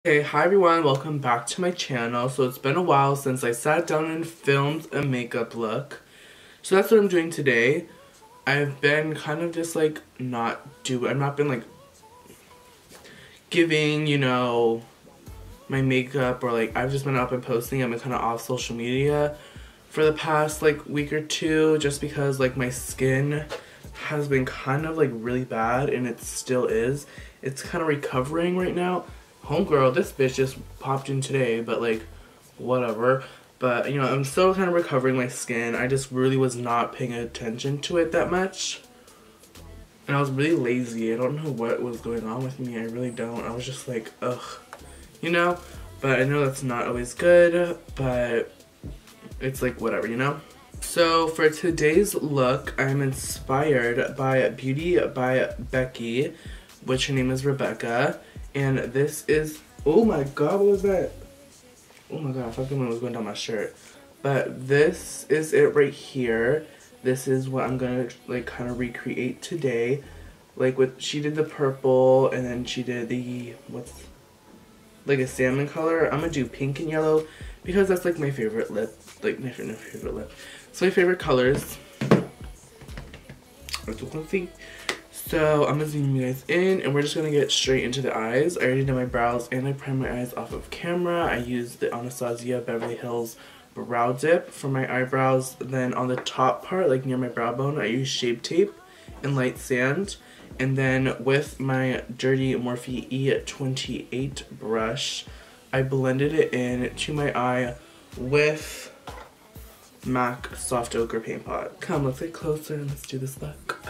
Hey, hi everyone, welcome back to my channel. So it's been a while since I sat down and filmed a makeup look. So that's what I'm doing today. I've been kind of just like I've not been like giving, my makeup, or like I've just been up and posting. I've been kind of off social media for the past like week or two just because like my skin has been kind of like really bad, and it still is. It's kind of recovering right now. Homegirl, this bitch just popped in today, but like, whatever. But, I'm still kind of recovering my skin. I just really was not paying attention to it that much. And I was really lazy. I don't know what was going on with me. I really don't. I was just like, ugh. But I know that's not always good, but it's like, whatever. So for today's look, I'm inspired by Beauty by Becky, which her name is Rebecca. And this is, oh my god, what was that? Oh my god, I thought someone was going down my shirt. But this is it right here. This is what I'm gonna like kind of recreate today. Like she did the purple, and then she did the, like a salmon color. I'm gonna do pink and yellow because that's like my favorite lip. Like my favorite lip. It's my favorite colors. As you can see. So I'm gonna zoom you guys in, and we're just gonna get straight into the eyes. I already did my brows and I primed my eyes off of camera. I used the Anastasia Beverly Hills Brow Dip for my eyebrows. Then on the top part, like near my brow bone, I used Shape Tape and Light Sand. And then with my Dirty Morphe E28 brush, I blended it in to my eye with MAC Soft Ochre Paint Pot. Come, let's get closer and let's do this look.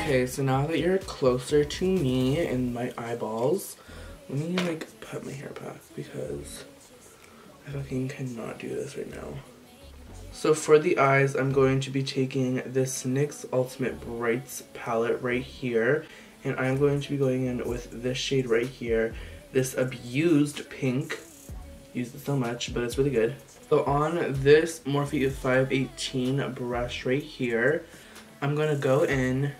Okay, so now that you're closer to me and my eyeballs, let me like put my hair back because I fucking cannot do this right now. So for the eyes, I'm going to be taking this NYX Ultimate Brights palette right here, and I'm going to be going in with this shade right here, this Abused Pink. Used it so much, but it's really good. So on this Morphe 518 brush right here, I'm gonna go in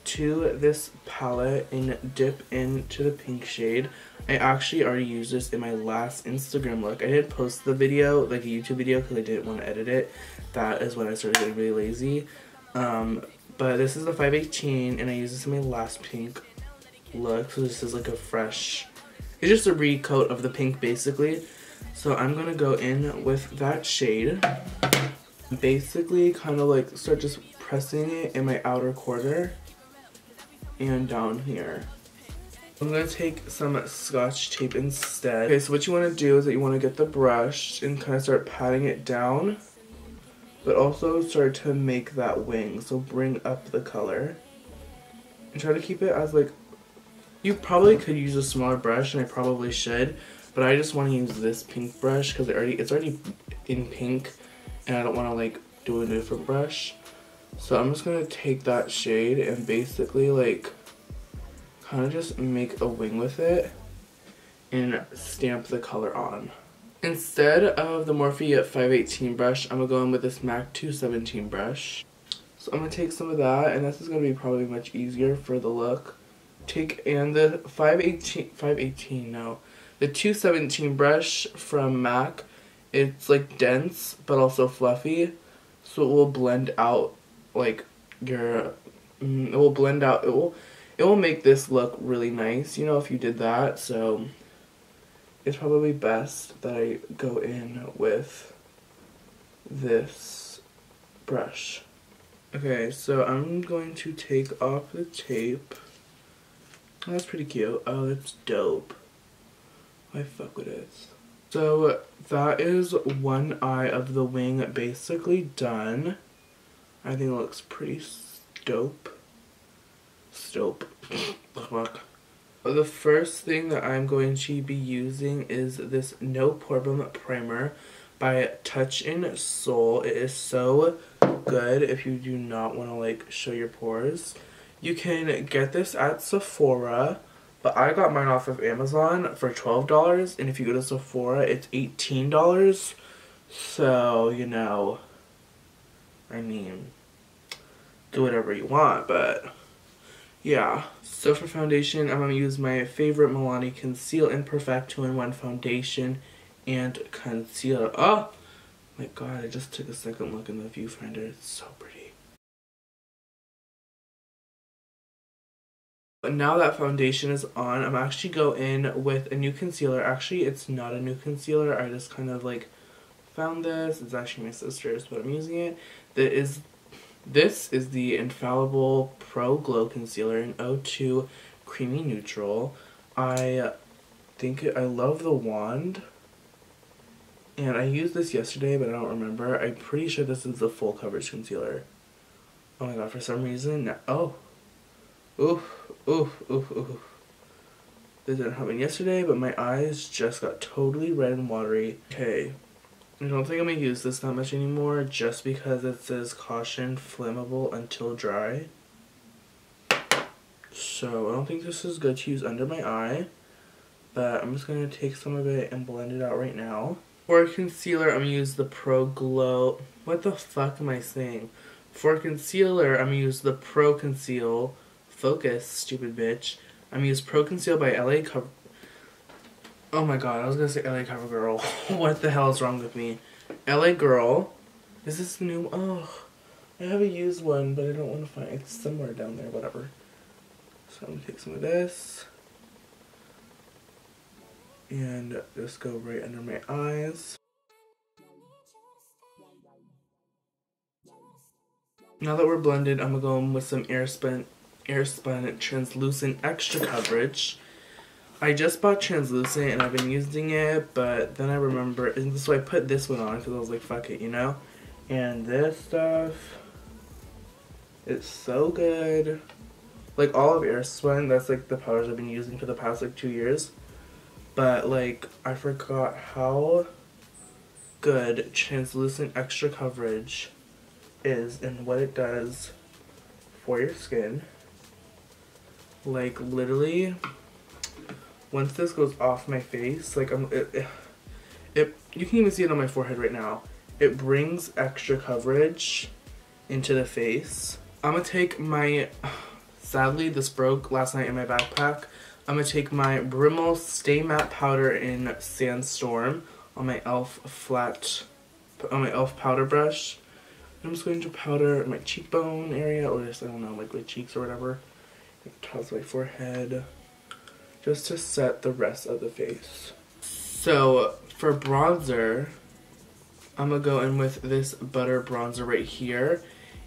to this palette and dip into the pink shade. I actually already used this in my last Instagram look. I didn't post the video, like a YouTube video, because I didn't want to edit it. That is when I started getting really lazy. But this is the 518, and I used this in my last pink look. So this is like a fresh, it's just a recoat of the pink basically. So I'm gonna go in with that shade. Basically kind of like start just pressing it in my outer quarter and down here. I'm gonna take some Scotch tape instead. Okay, so what you wanna do is that you wanna get the brush and kind of start patting it down, but also start to make that wing. So bring up the color and try to keep it as like, you probably could use a smaller brush, and I probably should, but I just want to use this pink brush because it's already in pink, and I don't want to like do a different brush. So I'm just gonna take that shade and basically like kind of just make a wing with it and stamp the color on. Instead of the Morphe 518 brush, I'm gonna go in with this MAC 217 brush. So I'm gonna take some of that, and this is gonna be probably much easier for the look. And the 518, no, the 217 brush from MAC, it's like dense but also fluffy, so it will blend out like it will make this look really nice, if you did that. So it's probably best that I go in with this brush. Okay, so I'm going to take off the tape. Oh, that's pretty cute. Oh, that's dope. I fuck with it. So that is one eye of the wing basically done. I think it looks pretty dope. Fuck. The first thing that I'm going to be using is this No Problem Primer by Touch in Soul. It is so good if you do not want to like show your pores. You can get this at Sephora, but I got mine off of Amazon for $12, and if you go to Sephora, it's $18. So, I mean, do whatever you want, but Yeah. So for foundation, I'm going to use my favorite Milani Conceal and Perfect 2-in-1 foundation and concealer. Oh my god, I just took a second look in the viewfinder. It's so pretty. But now that foundation is on, I'm actually go in with a new concealer. Actually, it's not a new concealer. I just kind of like found this. It's actually my sister's, but I'm using it. This is the Infallible Pro Glow Concealer in 02 Creamy Neutral. I love the wand. And I used this yesterday, but I don't remember. I'm pretty sure this is the full coverage concealer. Oh my god, for some reason, oh. Oof, oof, oof, oof. This didn't happen yesterday, but my eyes just got totally red and watery. Okay. I don't think I'm going to use this that much anymore just because it says caution flammable until dry. So I don't think this is good to use under my eye, but I'm just going to take some of it and blend it out right now. For concealer, I'm going to use the Pro Glow. What the fuck am I saying? For concealer, I'm going to use the Pro Conceal. Focus, stupid bitch. I'm going to use Pro Conceal by LA Cover. Oh my god, I was gonna say LA CoverGirl. What the hell is wrong with me? LA Girl. Is this new? Oh, I have a used one, but I don't want to find it. It's somewhere down there, whatever. So I'm gonna take some of this. And just go right under my eyes. Now that we're blended, I'm gonna go in with some Airspun Translucent Extra Coverage. I just bought translucent and I've been using it, but then I remember, and so I put this one on because I was like, fuck it, you know? And this stuff, it's so good. Like all of Airspun, that's like the powders I've been using for the past like 2 years. But like, I forgot how good translucent extra coverage is and what it does for your skin. Like literally, once this goes off my face, like you can even see it on my forehead right now. It brings extra coverage into the face. I'm gonna take my, sadly this broke last night in my backpack. I'm gonna take my Rimmel Stay Matte Powder in Sandstorm on my e.l.f. powder brush. I'm just going to powder my cheekbone area, or just, I don't know, like my cheeks or whatever. Tops my forehead, just to set the rest of the face. So for bronzer, I'm gonna go in with this Butter Bronzer right here.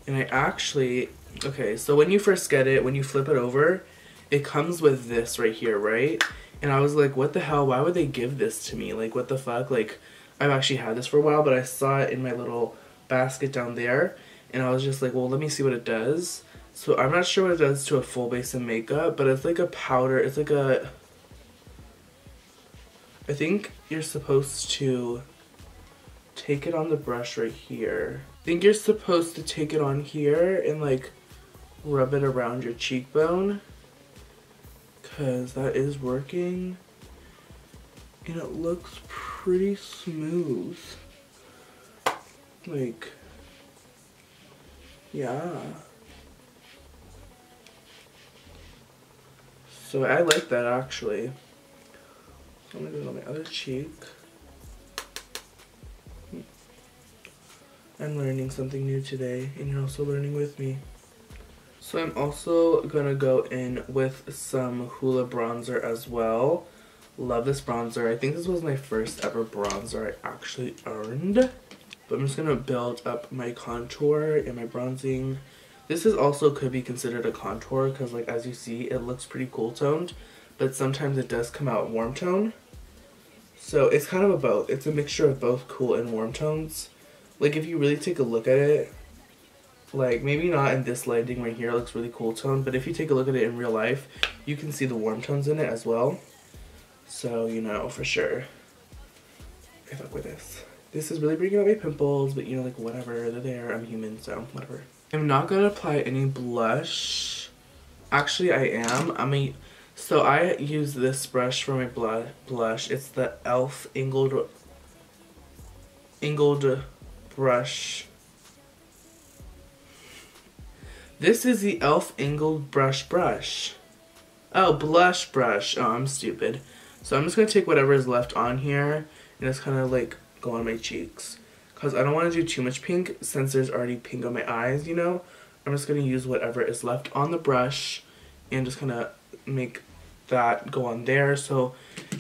And I actually, okay, so when you first get it, when you flip it over, it comes with this right here, right? And I was like, what the hell, why would they give this to me? Like, what the fuck? Like, I've actually had this for a while, but I saw it in my little basket down there. And I was just like, well, let me see what it does. So I'm not sure what it does to a full base of makeup, but it's like a powder, it's like a, I think you're supposed to take it on the brush right here. I think you're supposed to take it on here and like rub it around your cheekbone, because that is working and it looks pretty smooth. Like, yeah. So I like that actually. So I'm gonna do it on my other cheek. I'm learning something new today, and you're also learning with me. So I'm also gonna go in with some Hoola bronzer as well. Love this bronzer. I think this was my first ever bronzer I actually earned. But I'm just gonna build up my contour and my bronzing. This is also could be considered a contour because, like, as you see, it looks pretty cool toned, but sometimes it does come out warm tone. So it's kind of a both. It's a mixture of both cool and warm tones. Like, if you really take a look at it, like, maybe not in this lighting right here, it looks really cool toned, but if you take a look at it in real life, you can see the warm tones in it as well. So, you know, for sure, I fuck with this. This is really bringing out my pimples, but you know, like, whatever, they're there, I'm human, so whatever. I'm not gonna apply any blush. Actually, I am. So I use this brush for my blush. It's the e.l.f. Angled brush. This is the e.l.f. Angled Brush. Oh, blush brush. Oh, I'm stupid. So I'm just going to take whatever is left on here and just kind of like go on my cheeks. Because I don't want to do too much pink since there's already pink on my eyes, you know. I'm just going to use whatever is left on the brush and just kind of make that go on there so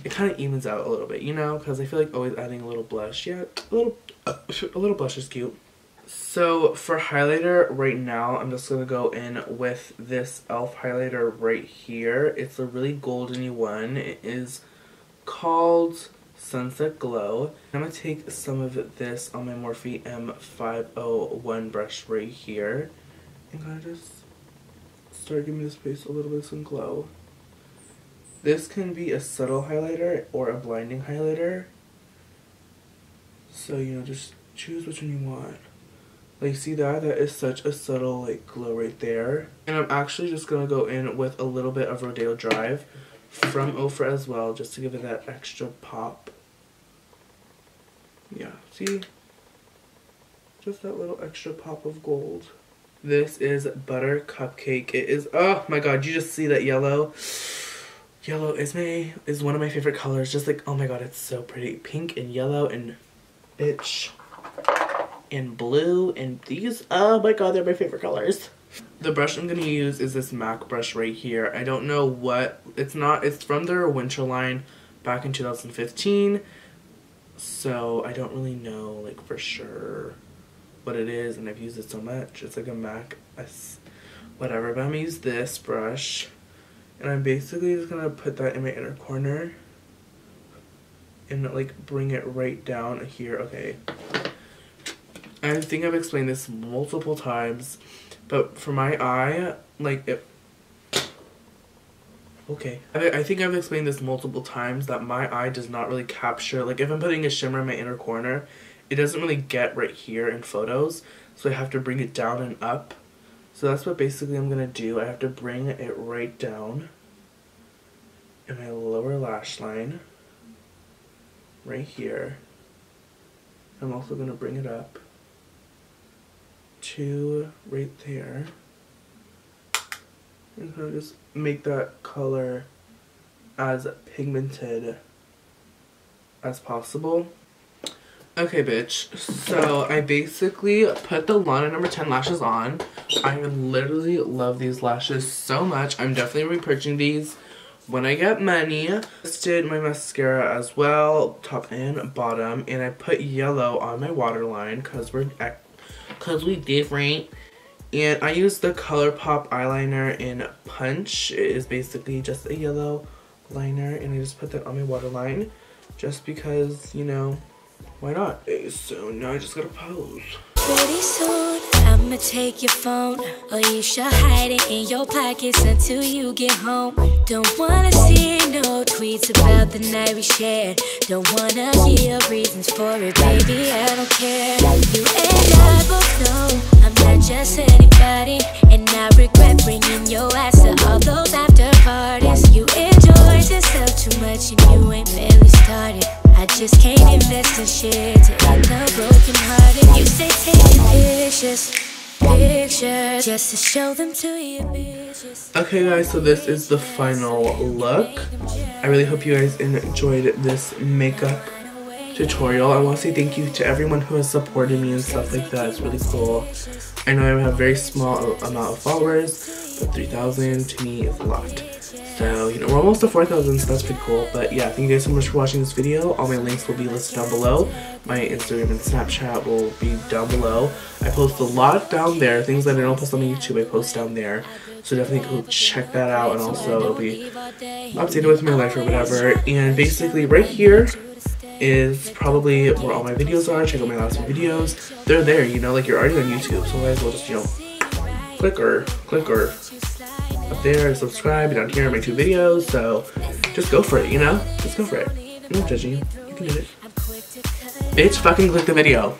it kind of evens out a little bit, you know. Because I feel like always adding a little blush. Yeah, a little blush is cute. So for highlighter right now, I'm just going to go in with this e.l.f. highlighter right here. It's a really goldeny one. It is called Sunset Glow. I'm going to take some of this on my Morphe M501 brush right here. And kind of just start giving this face a little bit of some glow. This can be a subtle highlighter or a blinding highlighter. So, you know, just choose which one you want. Like, see that? That is such a subtle, like, glow right there. And I'm actually just going to go in with a little bit of Rodeo Drive from Ofra as well, just to give it that extra pop. Yeah, see? Just that little extra pop of gold. This is Butter Cupcake. It is, oh my god, you just see that yellow? Yellow is one of my favorite colors. Just like, oh my god, it's so pretty. Pink and yellow and bitch. And blue, and these, oh my god, they're my favorite colors. The brush I'm going to use is this MAC brush right here. I don't know what, it's from their winter line back in 2015, so I don't really know, like, for sure what it is, and I've used it so much. It's like a MAC, whatever, but I'm going to use this brush, and I'm basically just going to put that in my inner corner, and, like, bring it right down here, okay. I think I've explained this multiple times, but for my eye, like, okay. I think I've explained this multiple times that my eye does not really capture, like, if I'm putting a shimmer in my inner corner, it doesn't really get right here in photos, so I have to bring it down and up. So that's what basically I'm going to do. I have to bring it right down in my lower lash line, right here. I'm also going to bring it up to right there and kind of just make that color as pigmented as possible. Okay, bitch, so I basically put the Lana number 10 lashes on. I literally love these lashes so much. I'm definitely repurchasing these when I get money. I did my mascara as well, top and bottom, and I put yellow on my waterline because we different. And I used the ColourPop eyeliner in Punch. It is basically just a yellow liner, and I just put that on my waterline just because, you know, why not? Okay, so now I just gotta pose. Pretty soon I'ma take your phone, or you should hide it in your pockets until you get home. Don't wanna see no tweets about the night we shared. Don't wanna hear reasons for it, baby, I don't care. You and I both know I'm not just anybody, and I regret bringing your ass to all those after parties. You enjoyed yourself too much and you ain't barely started. I just can't invest in shit to end up broken hearted. You say taking pictures just to show them to your bitches. Okay guys, so this is the final look. I really hope you guys enjoyed this makeup tutorial. I want to say thank you to everyone who has supported me and stuff like that. It's really cool. I know I have a very small amount of followers, but 3,000 to me is a lot. So, you know, we're almost to 4,000, so that's pretty cool. But yeah, thank you guys so much for watching this video. All my links will be listed down below. My Instagram and Snapchat will be down below. I post a lot down there. Things that I don't post on YouTube, I post down there. So definitely go check that out. And also, it'll be updated with my life or whatever. And basically, right here is probably where all my videos are. Check out my last few videos. They're there, you know, like you're already on YouTube. So might as well just, you know, click or up there and subscribe, and down here are my 2 videos, so just go for it, you know? Just go for it. I'm not judging you. You can do it. Bitch, fucking click the video.